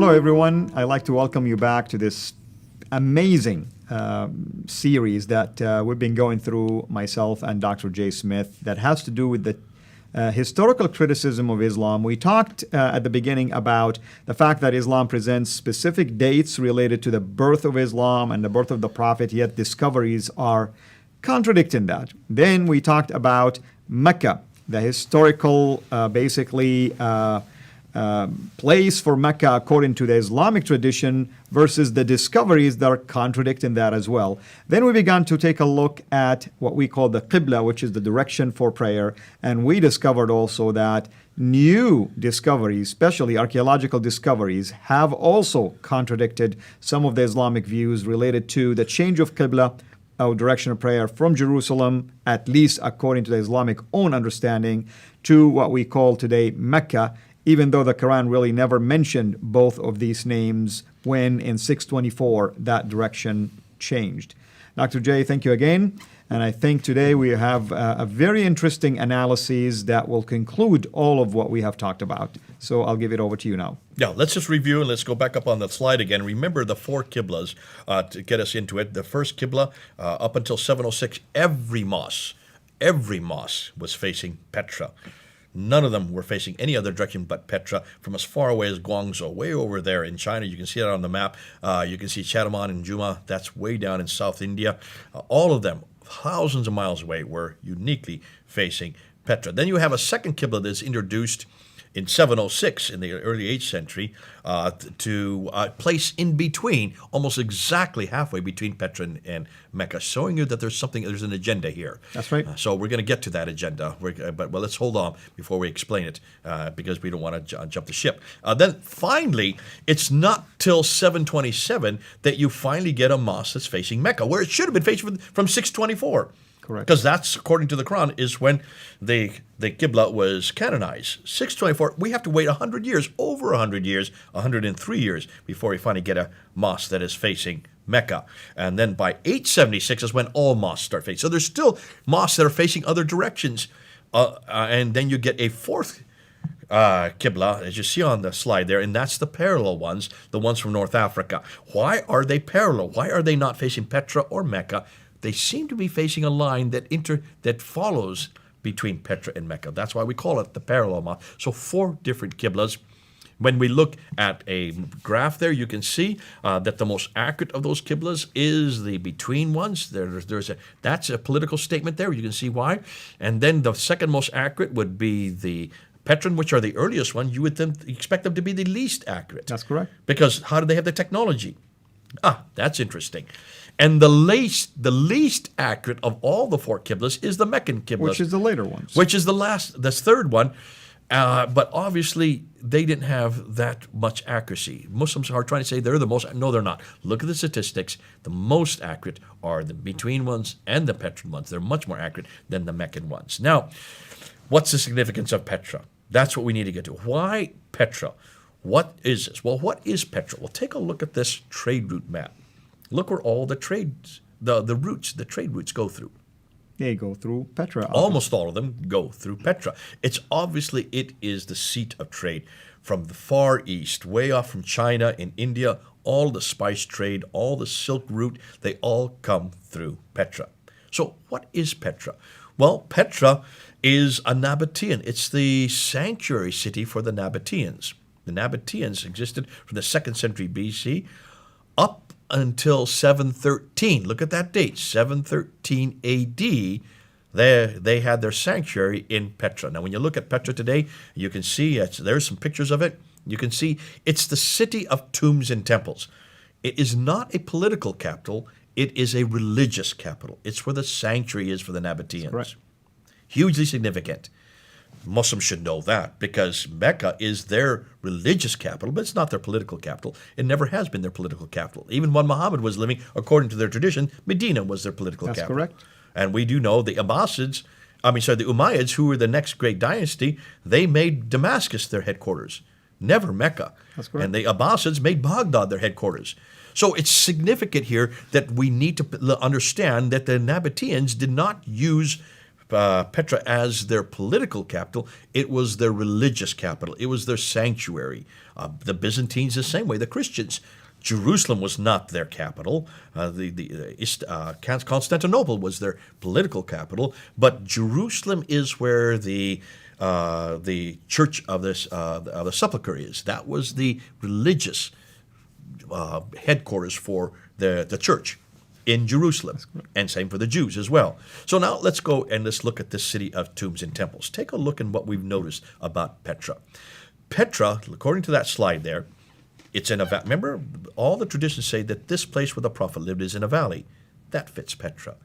Hello, everyone. I'd like to welcome you back to this amazing series that we've been going through, myself and Dr. J. Smith, that has to do with the historical criticism of Islam. We talked at the beginning about the fact that Islam presents specific dates related to the birth of Islam and the birth of the Prophet, yet discoveries are contradicting that. Then we talked about Mecca, the historical, place for Mecca according to the Islamic tradition versus the discoveries that are contradicting that as well. Then we began to take a look at what we call the kibla, which is the direction for prayer. And we discovered also that new discoveries, especially archaeological discoveries, have also contradicted some of the Islamic views related to the change of qibla, or direction of prayer, from Jerusalem, at least according to the Islamic own understanding, to what we call today Mecca, even though the Quran really never mentioned both of these names when in 624 that direction changed. Dr. J, thank you again. And I think today we have a very interesting analysis that will conclude all of what we have talked about. So I'll give it over to you now. Yeah, let's just review and let's go back up on that slide again. Remember the four qiblas to get us into it. The first qibla, up until 706, every mosque was facing Petra. None of them were facing any other direction but Petra, from as far away as Guangzhou, way over there in China. You can see that on the map. You can see Chataman and Juma, that's way down in South India. All of them, thousands of miles away, were uniquely facing Petra. Then you have a second qibla that's introduced in 706, in the early 8th century, to place in between, almost exactly halfway between Petra and Mecca, showing you that there's an agenda here. That's right. So we're going to get to that agenda, but let's hold on before we explain it, because we don't want to jump the ship. Then finally, it's not till 727 that you finally get a mosque that's facing Mecca, where it should have been facing from 624. Correct. Because that's, according to the Quran, is when the Qibla was canonized. 624, we have to wait 100 years, over 100 years, 103 years, before we finally get a mosque that is facing Mecca. And then by 876 is when all mosques start facing. So there's still mosques that are facing other directions. And then you get a fourth Qibla, as you see on the slide there, and that's the parallel ones, the ones from North Africa. Why are they parallel? Why are they not facing Petra or Mecca? They seem to be facing a line that follows between Petra and Mecca. That's why we call it the parallel mosque. So four different qiblas. When we look at a graph there, you can see that the most accurate of those qiblas is the between ones. That's a political statement there. You can see why. And then the second most accurate would be the Petran, which are the earliest one. You would then expect them to be the least accurate. That's correct. Because how do they have the technology? That's interesting. And the least accurate of all the four qiblas is the Meccan qibla, Which is the later ones. Which is the third one. But obviously, they didn't have that much accuracy. Muslims are trying to say they're the most. No, they're not. Look at the statistics. The most accurate are the between ones and the Petran ones. They're much more accurate than the Meccan ones. Now, what's the significance of Petra? That's what we need to get to. Why Petra? What is this? Well, what is Petra? Well, take a look at this trade route map. Look where all the trades, the trade routes go through. They go through Petra. Almost all of them go through Petra. It is the seat of trade from the Far East, way off from China and India, all the spice trade, all the Silk Route, they all come through Petra. So what is Petra? Well, Petra is a Nabatean. It's the sanctuary city for the Nabateans. The Nabateans existed from the 2nd century BC up until 713. Look at that date, 713 AD. They had their sanctuary in Petra. Now, when you look at Petra today, you can see, there's some pictures of it. You can see it's the city of tombs and temples. It is not a political capital. It is a religious capital. It's where the sanctuary is for the Nabateans. Correct. Hugely significant. Muslims should know that, because Mecca is their religious capital, but it's not their political capital. It never has been their political capital. Even when Muhammad was living, according to their tradition, Medina was their political capital. That's correct. And we do know the Umayyads, who were the next great dynasty, they made Damascus their headquarters, never Mecca. That's correct. And the Abbasids made Baghdad their headquarters. So it's significant here that we need to understand that the Nabateans did not use Petra as their political capital. It was their religious capital. It was their sanctuary. The Byzantines the same way. The Christians. Jerusalem was not their capital. Constantinople was their political capital, but Jerusalem is where the Church of the Sepulchre is. That was the religious headquarters for the church in Jerusalem, and same for the Jews as well. So now let's go and let's look at this city of tombs and temples. Take a look at what we've noticed about Petra. Petra, according to that slide there, it's in a valley. Remember, all the traditions say that this place where the prophet lived is in a valley. That fits Petra.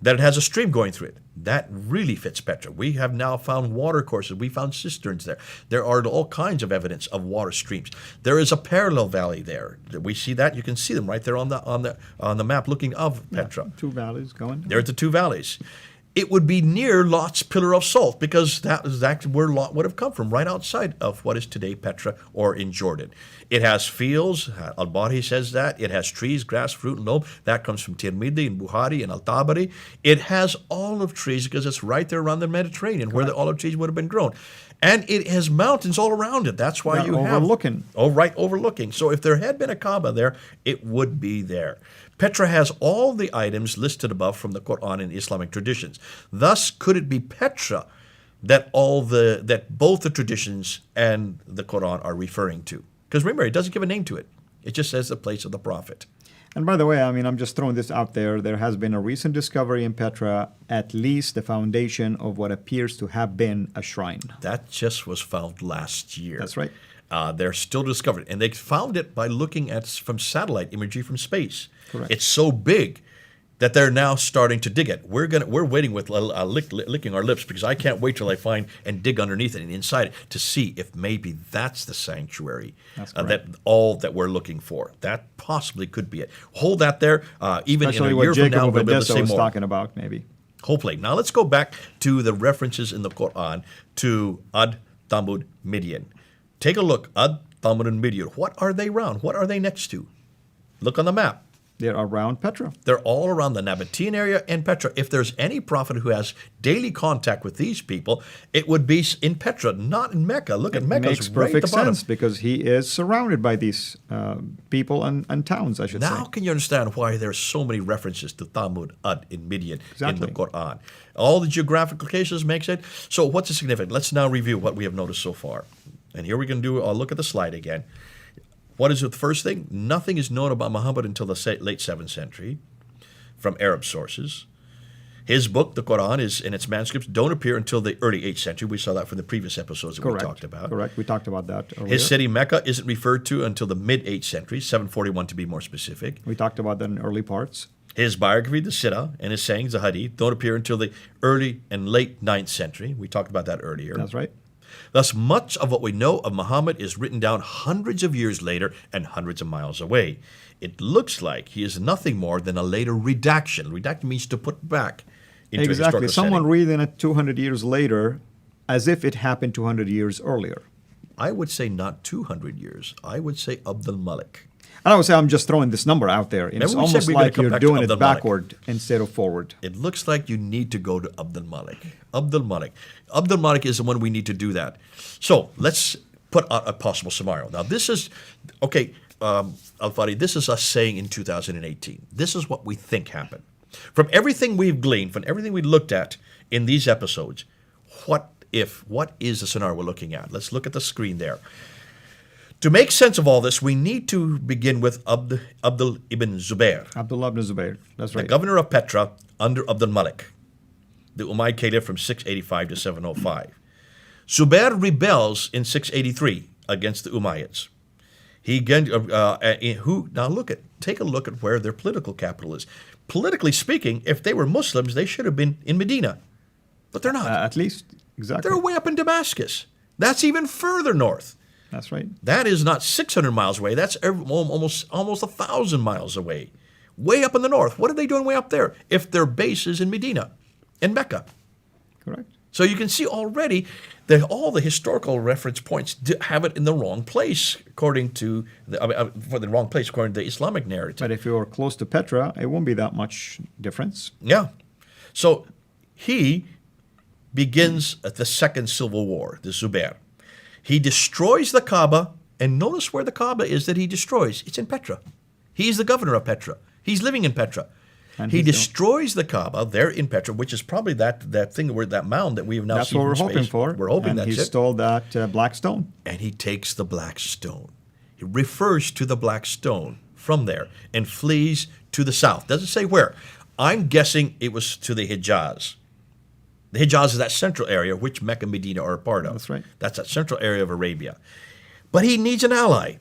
That it has a stream going through it. That really fits Petra. We have now found water courses. We found cisterns there. There are all kinds of evidence of water streams. There is a parallel valley there. We see that. You can see them right there on the map looking of Petra. Yeah, two valleys going. There are the two valleys. It would be near Lot's pillar of salt because that is actually where Lot would have come from, right outside of what is today Petra or in Jordan. It has fields. Al-Bari says that. It has trees, grass, fruit, and loam. That comes from Tirmidhi and Bukhari and Al-Tabari. It has olive trees because it's right there around the Mediterranean where the olive trees would have been grown. And it has mountains all around it. That's why you have... Overlooking. Oh, right, overlooking. So if there had been a Kaaba there, it would be there. Petra has all the items listed above from the Quran and Islamic traditions. Thus, could it be Petra that both the traditions and the Quran are referring to? Because remember, it doesn't give a name to it. It just says the place of the prophet. And by the way, I mean, I'm just throwing this out there. There has been a recent discovery in Petra, at least the foundation of what appears to have been a shrine. That just was found last year. That's right. They're still discovered. And they found it by looking at from satellite imagery from space. Correct. It's so big that they're now starting to dig it. We're waiting with licking our lips because I can't wait till I find and dig underneath it and inside it to see if maybe that's the sanctuary that we're looking for. That possibly could be it. Hold that there. Even Especially in a year from now, we'll be able to say was more. talking about, maybe. Hopefully. Now let's go back to the references in the Quran to Ad, Thamud, Midian. Take a look. Ad, Thamud, and Midian. What are they around? What are they next to? Look on the map. They're around Petra. They're all around the Nabatean area and Petra. If there's any prophet who has daily contact with these people, it would be in Petra, not in Mecca. Look at Mecca. Makes perfect sense because he is surrounded by these people and towns, I should say. Now can you understand why there's so many references to Thamud, Ad, and Midian in the Exactly. Quran? All the geographical locations makes it. So what's the significance? Let's now review what we have noticed so far. And here we can do, I'll look at the slide again. What is the first thing? Nothing is known about Muhammad until the late 7th century from Arab sources. His book, the Quran, is in its manuscripts don't appear until the early 8th century. We saw that from the previous episodes that we talked about. Correct. We talked about that earlier. His city, Mecca, isn't referred to until the mid-8th century, 741 to be more specific. We talked about that in early parts. His biography, the Sirah, and his sayings, the Hadith, don't appear until the early and late 9th century. We talked about that earlier. That's right. Thus, much of what we know of Muhammad is written down hundreds of years later and hundreds of miles away. It looks like he is nothing more than a later redaction. Redaction means to put back into a Exactly. historical Someone setting. reading it 200 years later as if it happened 200 years earlier. I would say not 200 years. I would say Abdul Malik. And I would say I'm just throwing this number out there. It's Remember we said almost we're gonna like come you're back to doing it Abdul Malik. backward instead of forward. It looks like you need to go to Abdul Malik. Abdul Malik. Abdul Malik is the one we need to do that. So let's put out a possible scenario. Now this is, okay, Al-Fadi, this is us saying in 2018. This is what we think happened. From everything we've gleaned, from everything we looked at in these episodes, what is the scenario we're looking at? Let's look at the screen there. To make sense of all this, we need to begin with Abdul ibn Zubair, Abdullah ibn Zubayr. That's the right. governor of Petra under Abdul Malik, the Umayyad Caliph from 685 to 705. Zubair rebels in 683 against the Umayyads. Take a look at where their political capital is. Politically speaking, if they were Muslims, they should have been in Medina, but they're not. At least, exactly. They're way up in Damascus. That's even further north. That's right. That is not 600 miles away. That's almost 1,000 miles away. Way up in the north. What are they doing way up there if their base is in Medina, in Mecca? Correct. So you can see already that all the historical reference points have it in the wrong place according to the Islamic narrative. But if you're close to Petra, it won't be that much difference. Yeah. So he begins at the Second Civil War, the Zubair. He destroys the Kaaba, and notice where the Kaaba is that he destroys. It's in Petra. He's the governor of Petra. He's living in Petra. And he destroys the Kaaba there in Petra, which is probably that thing where that mound that we have now That's seen what we're from hoping space. for. We're hoping and that's he it. stole that black stone. And he takes the black stone. He refers to the black stone from there and flees to the south. Doesn't say where. I'm guessing it was to the Hijaz. The Hijaz is that central area which Mecca and Medina are a part of. That's right. That's that central area of Arabia. But he needs an ally.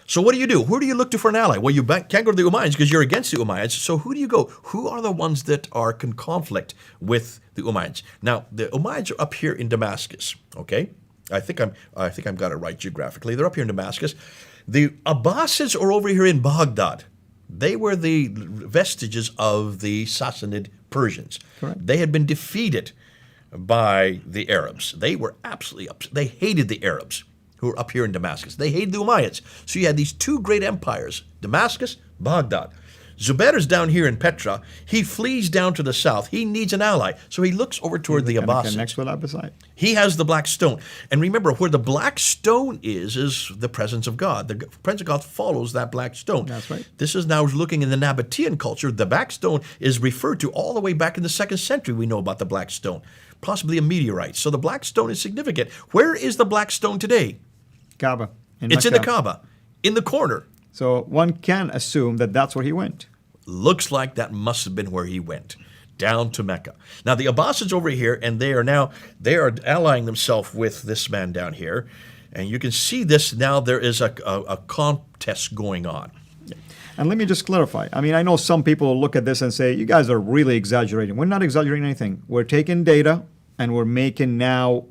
So what do you do? Who do you look to for an ally? Well, you can't go to the Umayyads because you're against the Umayyads. So who do you go? Who are the ones that are in conflict with the Umayyads? Now, the Umayyads are up here in Damascus, okay? I think I've got it right geographically. They're up here in Damascus. The Abbasids are over here in Baghdad. They were the vestiges of the Sassanid Persians. Correct. They had been defeated by the Arabs. They were absolutely upset. They hated the Arabs who were up here in Damascus. They hated the Umayyads. So you had these two great empires, Damascus, Baghdad. Zubair is down here in Petra. He flees down to the south. He needs an ally. So he looks over toward the Abbasids. Next with Abbasid. He has the black stone. And remember, where the black stone is the presence of God. The presence of God follows that black stone. That's right. This is now looking in the Nabatean culture. The black stone is referred to all the way back in the 2nd century. We know about the black stone, possibly a meteorite. So the black stone is significant. Where is the black stone today? Kaaba. It's in the Kaaba, in the corner. So one can assume that that's where he went. Looks like that must have been where he went, down to Mecca. Now the Abbasids over here, and they are allying themselves with this man down here, and you can see this now. There is a contest going on. And let me just clarify. I mean, I know some people will look at this and say, you guys are really exaggerating. We're not exaggerating anything. We're taking data and we're making now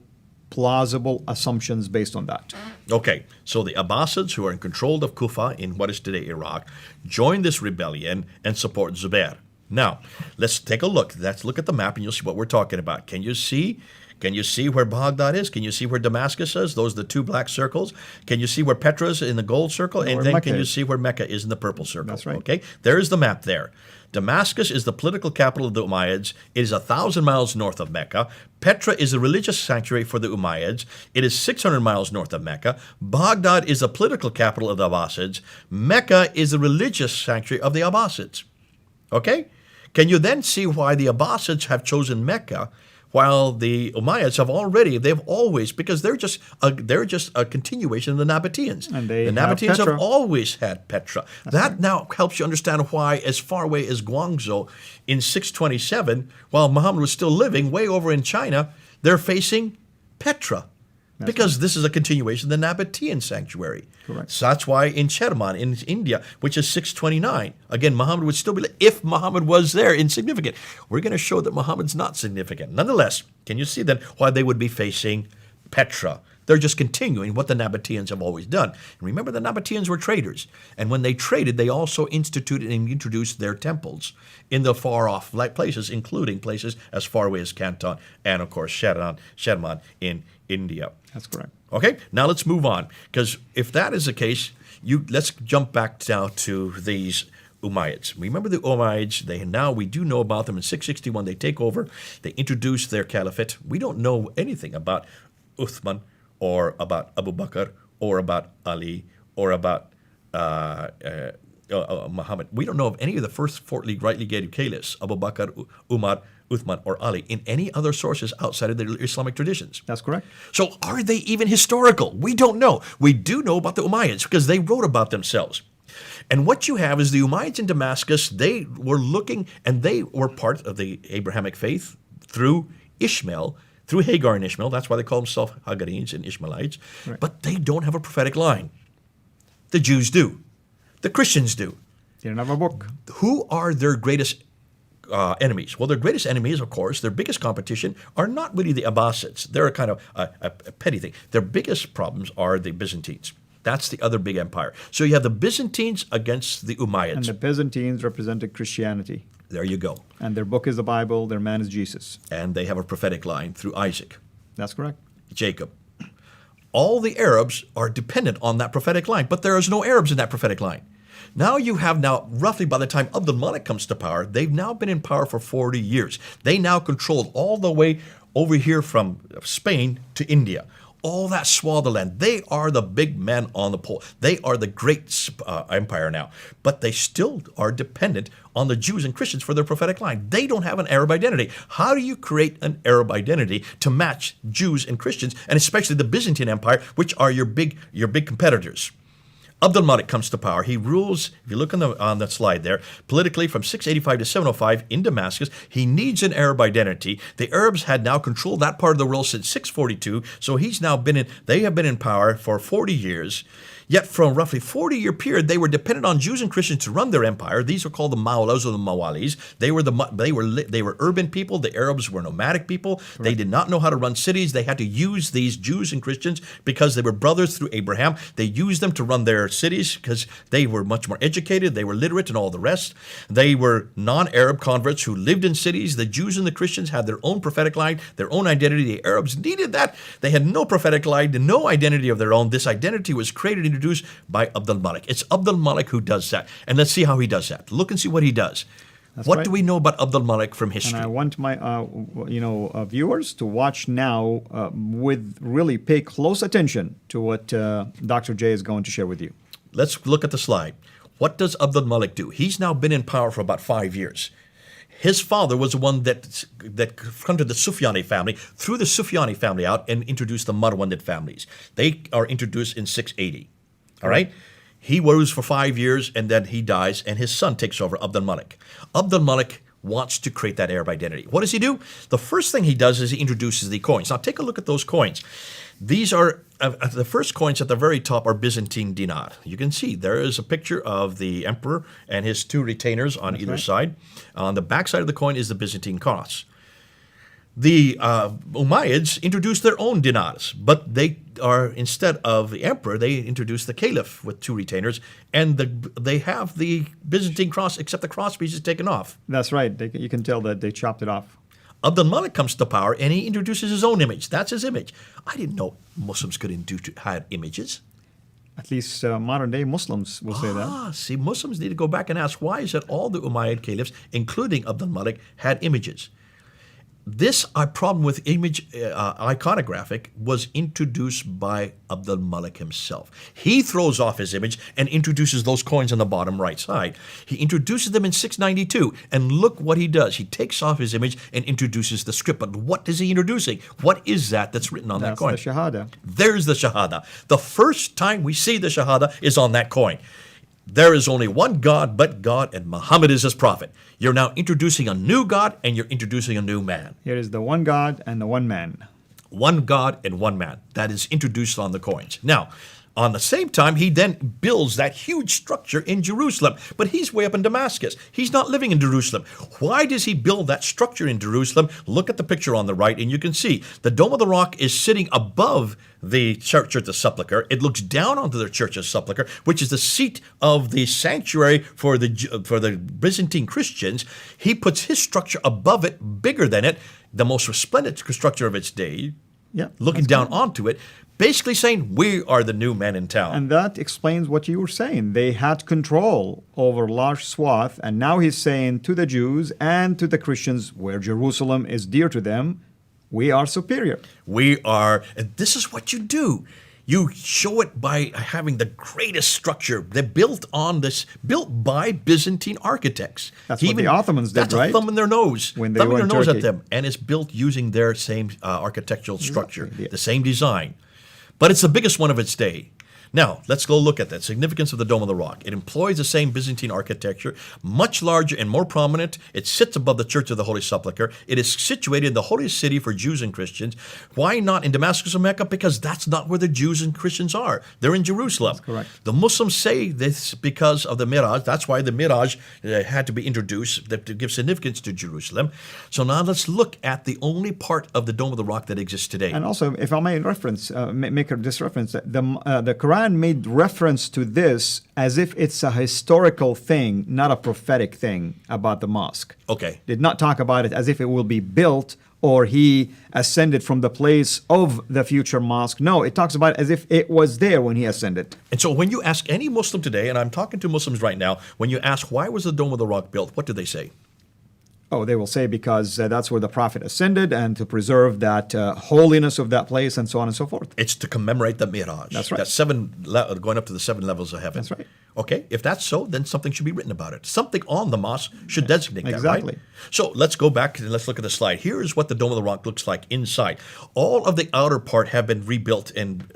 plausible assumptions based on that. Okay, so the Abbasids, who are in control of Kufa in what is today Iraq, joined this rebellion and support Zubair. Now, let's take a look. Let's look at the map and you'll see what we're talking about. Can you see where Baghdad is? Can you see where Damascus is? Those are the two black circles. Can you see where Petra is in the gold circle? And then can you see where Mecca is in the purple circle? That's right. Okay, there is the map there. Damascus is the political capital of the Umayyads. It is 1,000 miles north of Mecca. Petra is a religious sanctuary for the Umayyads. It is 600 miles north of Mecca. Baghdad is the political capital of the Abbasids. Mecca is the religious sanctuary of the Abbasids. Okay? Can you then see why the Abbasids have chosen Mecca while the Umayyads they've always, because they're just a continuation of the Nabateans. And the Nabateans Petra. have always had Petra. That now helps you understand why, as far away as Guangzhou in 627, while Muhammad was still living way over in China, they're facing Petra. Because this is a continuation of the Nabatean sanctuary. Correct. So that's why in Cherman, in India, which is 629, again, Muhammad would still be, if Muhammad was there, insignificant. We're going to show that Muhammad's not significant. Nonetheless, can you see then why they would be facing Petra? They're just continuing what the Nabateans have always done. And remember, the Nabateans were traders. And when they traded, they also instituted and introduced their temples in the far-off places, including places as far away as Canton and, of course, Cherman in India. That's correct. Okay, now let's move on, because if that is the case, let's jump back now to these Umayyads. Remember the Umayyads, we do know about them. In 661, they take over, they introduce their caliphate. We don't know anything about Uthman or about Abu Bakr or about Ali or about Muhammad. We don't know of any of the first four rightly gated caliphs, Abu Bakr, Umar, Uthman, or Ali, in any other sources outside of the Islamic traditions. That's correct. So are they even historical? We don't know. We do know about the Umayyads because they wrote about themselves. And what you have is the Umayyads in Damascus, they were looking, and they were part of the Abrahamic faith through Ishmael, through Hagar and Ishmael. That's why they call themselves Hagarenes and Ishmaelites. Right. But they don't have a prophetic line. The Jews do. The Christians do. They don't have a book. Who are their greatest enemies? Well, their greatest enemies, of course, their biggest competition are not really the Abbasids. They're a kind of a petty thing. Their biggest problems are the Byzantines. That's the other big empire. So you have the Byzantines against the Umayyads. And the Byzantines represented Christianity. There you go. And their book is the Bible, their man is Jesus. And they have a prophetic line through Isaac, That's correct. Jacob. All the Arabs are dependent on that prophetic line, but there is no Arabs in that prophetic line. Now you have roughly by the time Abdul Malik comes to power, they've now been in power for 40 years. They now controlled all the way over here from Spain to India. All that swath of land. They are the big men on the pole. They are the great empire now. But they still are dependent on the Jews and Christians for their prophetic line. They don't have an Arab identity. How do you create an Arab identity to match Jews and Christians, and especially the Byzantine Empire, which are your big competitors? Abd al-Malik comes to power. He rules, if you look on that slide there, politically from 685 to 705 in Damascus. He needs an Arab identity. The Arabs had now controlled that part of the world since 642, so they have been in power for 40 years. Yet from a roughly 40-year period, they were dependent on Jews and Christians to run their empire. These were called the Maulas or the Mawalis. They were urban people. The Arabs were nomadic people. Right. They did not know how to run cities. They had to use these Jews and Christians because they were brothers through Abraham. They used them to run their cities because they were much more educated. They were literate and all the rest. They were non-Arab converts who lived in cities. The Jews and the Christians had their own prophetic line, their own identity. The Arabs needed that. They had no prophetic line, no identity of their own. This identity was created introduced by Abd al-Malik. It's Abd al-Malik who does that. And let's see how he does that. Look and see what he does. What do we know about Abd al-Malik from history? And I want my viewers to watch now with really pay close attention to what Dr. J is going to share with you. Let's look at the slide. What does Abd al-Malik do? He's now been in power for about 5 years. His father was the one that confronted the Sufyani family, threw the Sufyani family out, and introduced the Marwanid families. They are introduced in 680. All right? He rules for 5 years, and then he dies, and his son takes over, Abd al-Malik. Abd al-Malik wants to create that Arab identity. What does he do? The first thing he does is he introduces the coins. Now, take a look at those coins. These are, the first coins at the very top are Byzantine dinar. You can see there is a picture of the emperor and his two retainers on either side. On the back side of the coin is the Byzantine cross. The Umayyads introduced their own dinars, but they are, instead of the emperor, they introduced the caliph with two retainers, and they have the Byzantine cross, except the cross-piece is taken off. That's right. You can tell that they chopped it off. Abd al-Malik comes to power, and he introduces his own image. That's his image. I didn't know Muslims could have images. At least modern-day Muslims will say that. See, Muslims need to go back and ask, why is it all the Umayyad caliphs, including Abd al-Malik, had images? This problem with image iconographic was introduced by Abd al-Malik himself. He throws off his image and introduces those coins on the bottom right side. He introduces them in 692, and look what he does. He takes off his image and introduces the script. But what is he introducing? What is that's written on that coin? That's the Shahada. There's the Shahada. The first time we see the Shahada is on that coin. There is only one God but God, and Muhammad is his prophet. You're now introducing a new God, and you're introducing a new man. Here is the one God and the one man. One God and one man. That is introduced on the coins. Now, on the same time, he then builds that huge structure in Jerusalem. But he's way up in Damascus. He's not living in Jerusalem. Why does he build that structure in Jerusalem? Look at the picture on the right, and you can see the Dome of the Rock is sitting above the Church of the Sepulchre. It looks down onto the Church of the Sepulchre, which is the seat of the sanctuary for the Byzantine Christians. He puts his structure above it, bigger than it, the most resplendent structure of its day, looking down onto it, basically saying, we are the new men in town. And that explains what you were saying. They had control over large swath, and now he's saying to the Jews and to the Christians, where Jerusalem is dear to them, we are superior. We are, and this is what you do. You show it by having the greatest structure. They're built by Byzantine architects. That's what the Ottomans did, right? That's a thumb in their nose. When they were in nose Turkey. at them. And it's built using their same architectural structure, the same design. But it's the biggest one of its day. Now, let's go look at that significance of the Dome of the Rock. It employs the same Byzantine architecture, much larger and more prominent. It sits above the Church of the Holy Sepulchre. It is situated in the holiest city for Jews and Christians. Why not in Damascus or Mecca? Because that's not where the Jews and Christians are. They're in Jerusalem. That's correct. The Muslims say this because of the Miraj. That's why the Miraj had to be introduced to give significance to Jerusalem. So now let's look at the only part of the Dome of the Rock that exists today. And also, if I may reference, make this reference, the Quran made reference to this as if it's a historical thing, not a prophetic thing about the mosque. Okay. Did not talk about it as if it will be built or he ascended from the place of the future mosque. No, it talks about it as if it was there when he ascended. And so when you ask any Muslim today, and I'm talking to Muslims right now, when you ask why was the Dome of the Rock built, what do they say? Oh, they will say because that's where the Prophet ascended and to preserve that holiness of that place and so on and so forth. It's to commemorate the Miraj. That's right. That's going up to the 7 levels of heaven. That's right. Okay, if that's so, then something should be written about it. Something on the mosque should designate that, Exactly. right? So let's go back and let's look at the slide. Here is what the Dome of the Rock looks like inside. All of the outer part have been rebuilt and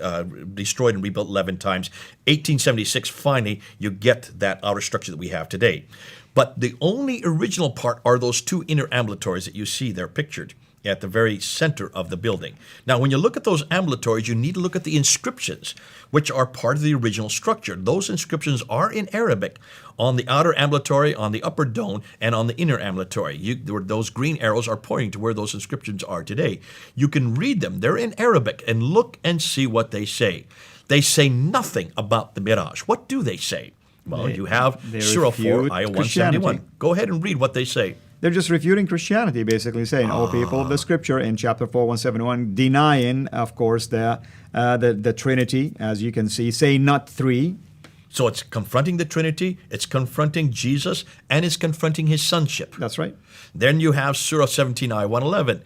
destroyed and rebuilt 11 times. 1876, finally, you get that outer structure that we have today. But the only original part are those 2 inner ambulatories that you see there pictured at the very center of the building. Now, when you look at those ambulatories, you need to look at the inscriptions, which are part of the original structure. Those inscriptions are in Arabic on the outer ambulatory, on the upper dome, and on the inner ambulatory. Those green arrows are pointing to where those inscriptions are today. You can read them. They're in Arabic, and look and see what they say. They say nothing about the Miraj. What do they say? Well, you have Surah 4, Ayah 171. Go ahead and read what they say. They're just refuting Christianity, basically saying, "O people of the Scripture," in chapter 4, 171, denying, of course, the Trinity, as you can see, saying not 3. So it's confronting the Trinity, it's confronting Jesus, and it's confronting his sonship. That's right. Then you have Surah 17, Ayah 111.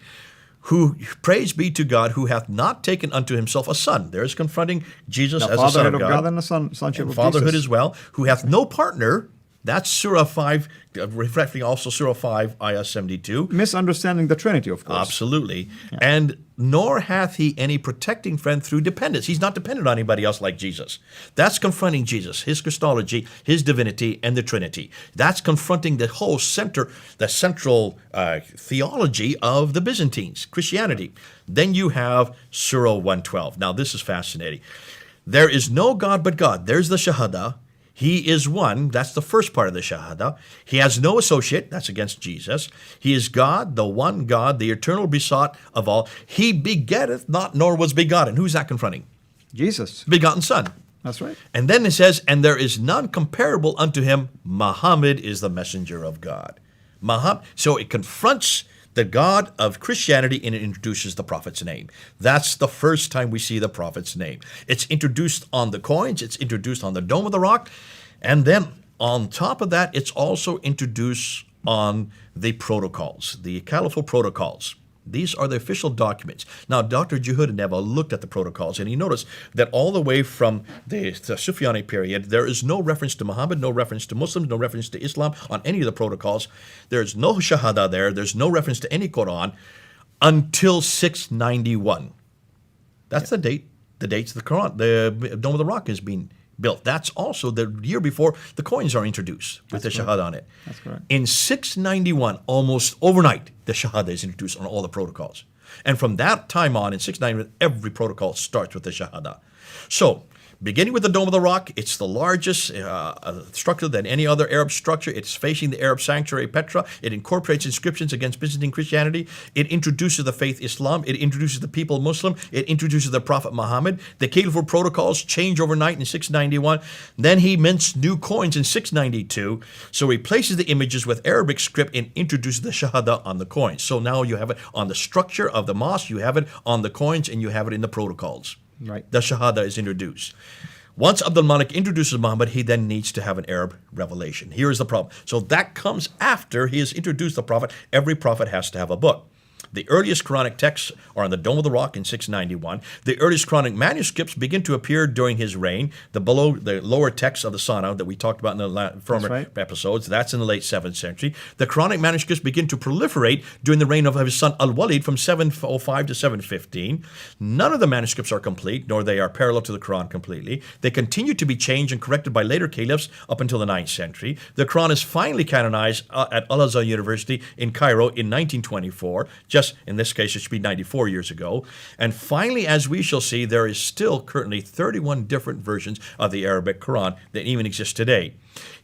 Who, praise be to God, who hath not taken unto himself a son. There's confronting Jesus The as a son of fatherhood God. And the sonship And of fatherhood Jesus. as well. Who hath no partner. That's Surah 5, reflecting also Surah 5, Ayah 72. Misunderstanding the Trinity, of course. Absolutely. Yeah. And nor hath he any protecting friend through dependence. He's not dependent on anybody else like Jesus. That's confronting Jesus, his Christology, his divinity, and the Trinity. That's confronting the whole the central theology of the Byzantines, Christianity. Then you have Surah 112. Now, this is fascinating. There is no God but God. There's the Shahada. He is one. That's the first part of the Shahada. He has no associate. That's against Jesus. He is God, the one God, the eternal besought of all. He begetteth not, nor was begotten. Who's that confronting? Jesus. Begotten Son. That's right. And then it says, and there is none comparable unto him. Muhammad is the messenger of God. So it confronts the God of Christianity, and it introduces the prophet's name. That's the first time we see the prophet's name. It's introduced on the coins, it's introduced on the Dome of the Rock, and then on top of that, it's also introduced on the protocols, the caliphal protocols. These are the official documents. Now, Dr. Juhudaneva looked at the protocols, and he noticed that all the way from the Sufyani period, there is no reference to Muhammad, no reference to Muslims, no reference to Islam on any of the protocols. There's no Shahada there. There's no reference to any Quran until 691. That's the date. The dates of the Quran, the Dome of the Rock is being built. That's also the year before the coins are introduced with the Shahada on it. That's correct. In 691, almost overnight, the Shahada is introduced on all the protocols. And from that time on, in 691, every protocol starts with the Shahada. So, beginning with the Dome of the Rock, it's the largest structure than any other Arab structure. It's facing the Arab sanctuary, Petra. It incorporates inscriptions against Byzantine Christianity. It introduces the faith Islam. It introduces the people Muslim. It introduces the Prophet Muhammad. The Caliphal protocols change overnight in 691. Then he mints new coins in 692. So he replaces the images with Arabic script and introduces the Shahada on the coins. So now you have it on the structure of the mosque, you have it on the coins, and you have it in the protocols. Right. The Shahada is introduced. Once Abdul Malik introduces Muhammad, he then needs to have an Arab revelation. Here is the problem. So that comes after he has introduced the Prophet. Every prophet has to have a book. The earliest Quranic texts are on the Dome of the Rock in 691. The earliest Quranic manuscripts begin to appear during his reign. The lower texts of the Sana that we talked about in the former episodes, that's in the late 7th century. The Quranic manuscripts begin to proliferate during the reign of his son Al-Walid from 705 to 715. None of the manuscripts are complete, nor they are parallel to the Quran completely. They continue to be changed and corrected by later caliphs up until the 9th century. The Quran is finally canonized at Al-Azhar University in Cairo in 1924. Just in this case, it should be 94 years ago. And finally, as we shall see, there is still currently 31 different versions of the Arabic Quran that even exist today.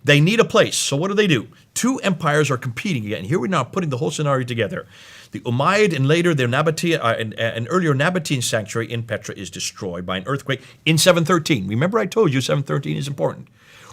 They need a place. So what do? Two empires are competing again. Here we're now putting the whole scenario together. The Umayyad and later their an earlier Nabatean sanctuary in Petra is destroyed by an earthquake in 713. Remember I told you 713 is important.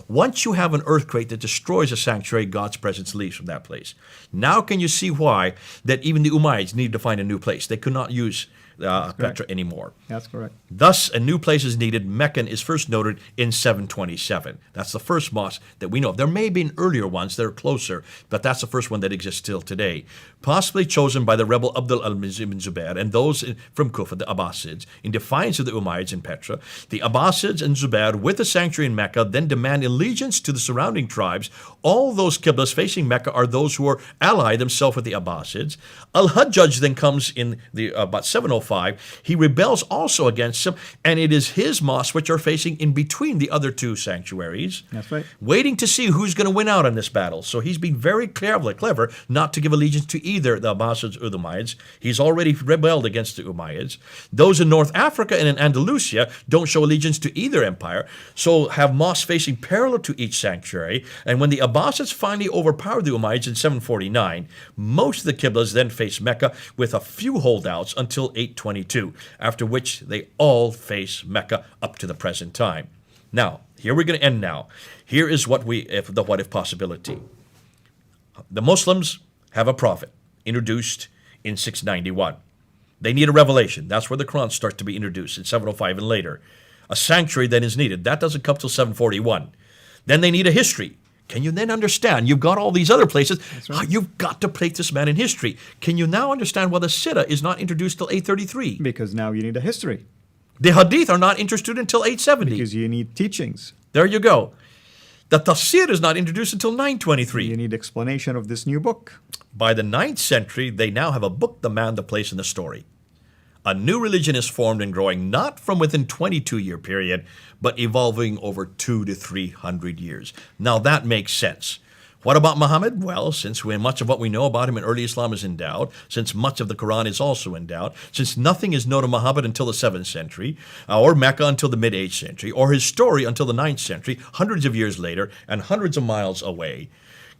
Once you have an earthquake that destroys a sanctuary, God's presence leaves from that place. Now can you see why that even the Umayyads needed to find a new place? They could not use Petra anymore. That's correct. Thus, a new place is needed. Mecca is first noted in 727. That's the first mosque that we know of. There may be earlier ones that are closer, but that's the first one that exists still today. Possibly chosen by the rebel Abdul al-Aziz ibn Zubair and those from Kufa, the Abbasids, in defiance of the Umayyads in Petra. The Abbasids and Zubair, with the sanctuary in Mecca, then demand allegiance to the surrounding tribes. All those qiblas facing Mecca are those who are allied themselves with the Abbasids. Al-Hajjaj then comes in the about 705. He rebels also against them, and it is his mosques which are facing in between the other two sanctuaries. That's right. Waiting to see who's going to win out in this battle. So he's been very clever not to give allegiance to either the Abbasids or the Umayyads. He's already rebelled against the Umayyads. Those in North Africa and in Andalusia don't show allegiance to either empire, so have mosques facing parallel to each sanctuary. And when the Abbasids finally overpowered the Umayyads in 749, most of the qiblas then face Mecca with a few holdouts until 822, after which they all face Mecca up to the present time. Now, here we're going to end now. Here is the what if possibility. The Muslims have a prophet introduced in 691. They need a revelation. That's where the Quran starts to be introduced in 705 and later. A sanctuary then is needed. That doesn't come till 741. Then they need a history. Can you then understand? You've got all these other places. That's right. You've got to place this man in history. Can you now understand why the Siddha is not introduced till 833? Because now you need a history. The Hadith are not introduced until 870. Because you need teachings. There you go. The Tafsir is not introduced until 923. You need explanation of this new book. By the 9th century, they now have a book, the man, the place, and the story. A new religion is formed and growing, not from within 22-year period, but evolving over 200 to 300 years. Now that makes sense. What about Muhammad? Well, since much of what we know about him in early Islam is endowed, since much of the Quran is also endowed, since nothing is known of Muhammad until the 7th century, or Mecca until the mid-8th century, or his story until the 9th century, hundreds of years later and hundreds of miles away,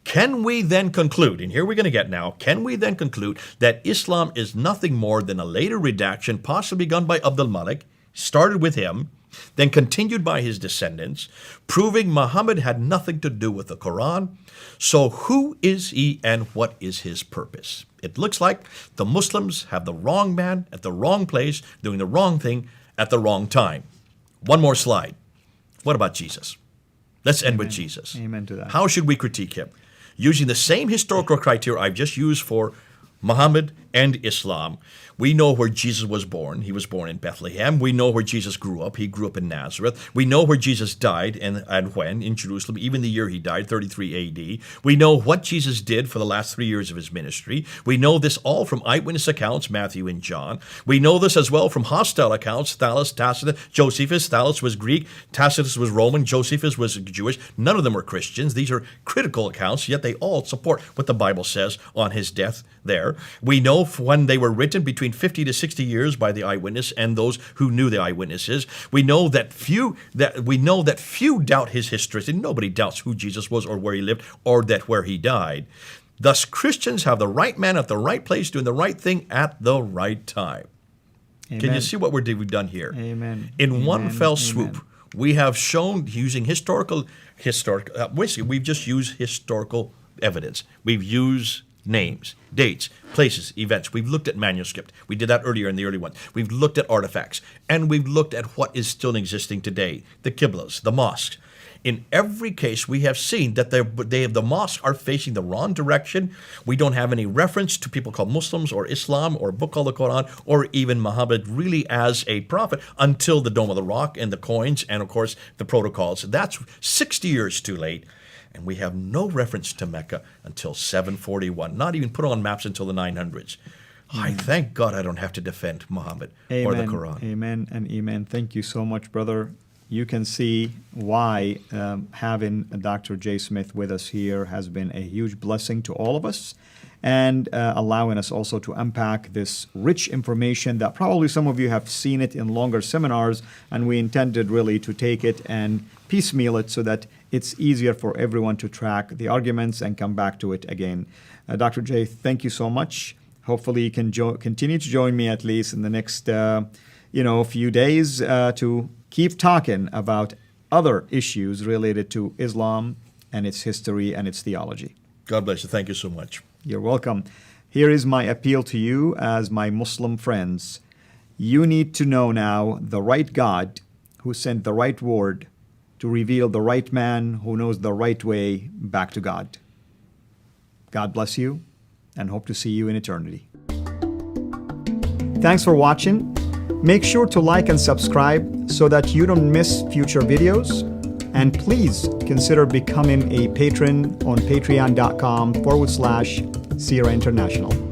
can we then conclude, and here we're going to get now, can we then conclude that Islam is nothing more than a later redaction, possibly begun by Abdul Malik, started with him, then continued by his descendants, proving Muhammad had nothing to do with the Quran? So who is he and what is his purpose? It looks like the Muslims have the wrong man at the wrong place, doing the wrong thing at the wrong time. One more slide. What about Jesus? Let's end with Jesus. Amen to that. How should we critique him? Using the same historical criteria I've just used for Muhammad and Islam. We know where Jesus was born. He was born in Bethlehem. We know where Jesus grew up. He grew up in Nazareth. We know where Jesus died and when in Jerusalem, even the year he died, 33 AD. We know what Jesus did for the last 3 years of his ministry. We know this all from eyewitness accounts, Matthew and John. We know this as well from hostile accounts, Thallus, Tacitus, Josephus. Thallus was Greek, Tacitus was Roman, Josephus was Jewish. None of them were Christians. These are critical accounts, yet they all support what the Bible says on his death there. We know when they were written between 50 to 60 years by the eyewitness and those who knew the eyewitnesses. We know that few doubt his history, and nobody doubts who Jesus was or where he lived or that where he died. Thus, Christians have the right man at the right place doing the right thing at the right time. Amen. Can you see what we've done here? Amen. In one Amen. fell swoop, Amen. we have shown using we've just used historical evidence. We've used names, dates, places, events. We've looked at manuscript. We did that earlier in the early ones. We've looked at artifacts, and we've looked at what is still existing today, the qiblas, the mosques. In every case, we have seen that the mosques are facing the wrong direction. We don't have any reference to people called Muslims or Islam or a book called the Quran or even Muhammad really as a prophet until the Dome of the Rock and the coins and, of course, the protocols. That's 60 years too late. And we have no reference to Mecca until 741, not even put on maps until the 900s. I thank God I don't have to defend Muhammad or the Quran. Amen and amen. Thank you so much, brother. You can see why having Dr. J. Smith with us here has been a huge blessing to all of us and allowing us also to unpack this rich information that probably some of you have seen it in longer seminars, and we intended really to take it and piecemeal it so that it's easier for everyone to track the arguments and come back to it again. Dr. J, thank you so much. Hopefully you can continue to join me at least in the next few days to keep talking about other issues related to Islam and its history and its theology. God bless you. Thank you so much. You're welcome. Here is my appeal to you as my Muslim friends. You need to know now the right God who sent the right word to reveal the right man who knows the right way back to God. God bless you, and hope to see you in eternity. Thanks for watching. Make sure to like and subscribe so that you don't miss future videos. And please consider becoming a patron on patreon.com/Sierra International.